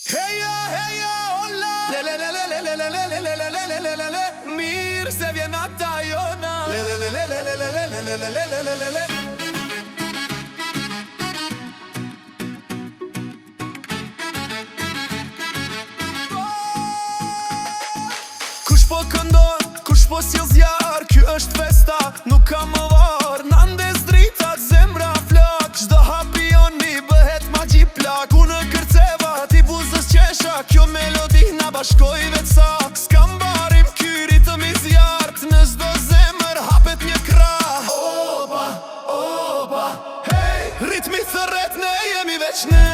Heja, heja, olla le mirë se vjen ata jona le Kush po këndon, kush po s'jel zjarë, ky është festa, nuk ka më varë. Nandes dritat, zemra flak, çdo hapioni bëhet magji plak. Unë kërceva, ti buzës qesha, kjo melodi na bashkoj vet sa. S'kam barim, ky ritëm i zjarët, në çdo zemër hapet një krah. Opa, opa, hey, ritmi thërret, ne jemi veç ne.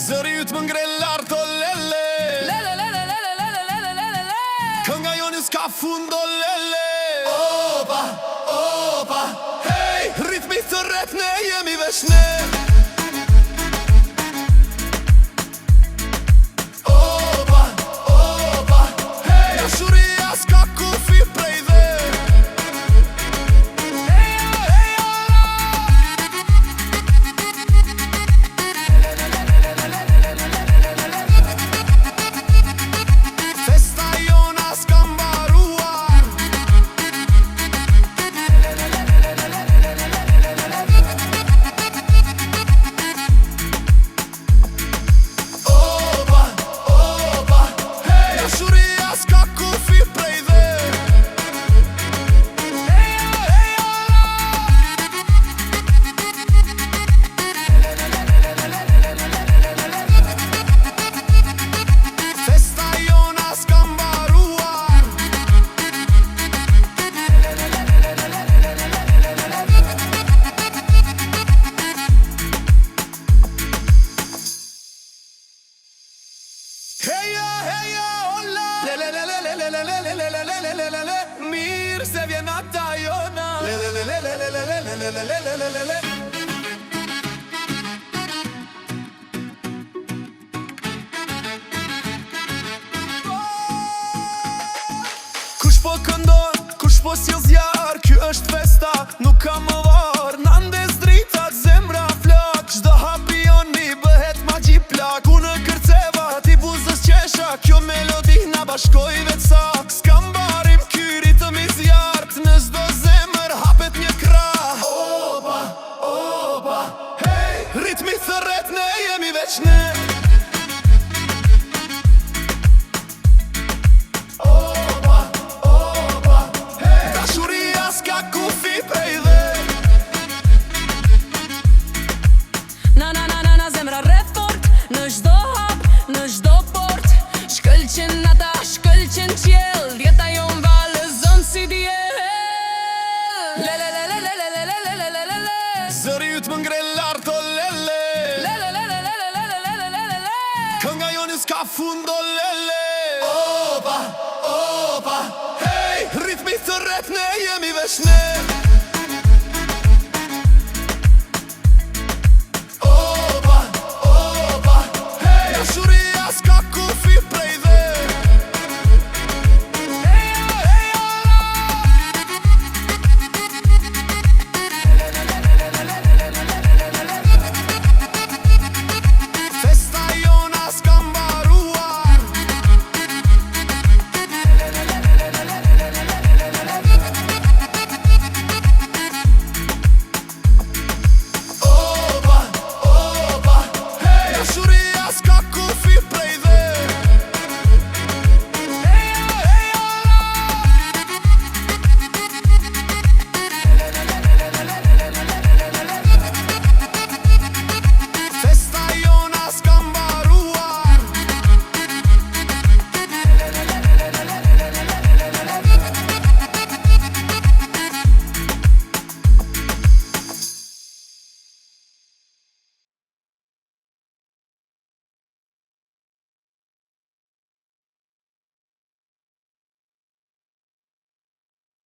Zëri ju t'më ngre lartë o lele Kënga joni s'ka fund o lele Opa, opa, hey, ritmi thërret, ne jemi veç ne. Opa, opa, hey, dashuria s'ka kufi prej dhe. Heja, heja, olla le mirë se vjen ata jona le Kush po këndon, kush po s'jel zjarë, ky është festa, nuk ka më varë. Nandes dritat, zemra flak, çdo hapioni bëhet magji plak. Unë kërceva, ti buzës qesha, kjo melodi na bashkoj vet sa. S'kam barim, ky ritëm i zjarët, në çdo zemër hapet një krah. Opa, opa, hey, ritmi thërret, ne jemi veç ne. Zëri ju t'më ngre lartë o lele Kënga joni s'ka fund o lele Opa, opa, hey, ritmi thërret, ne jemi veç ne.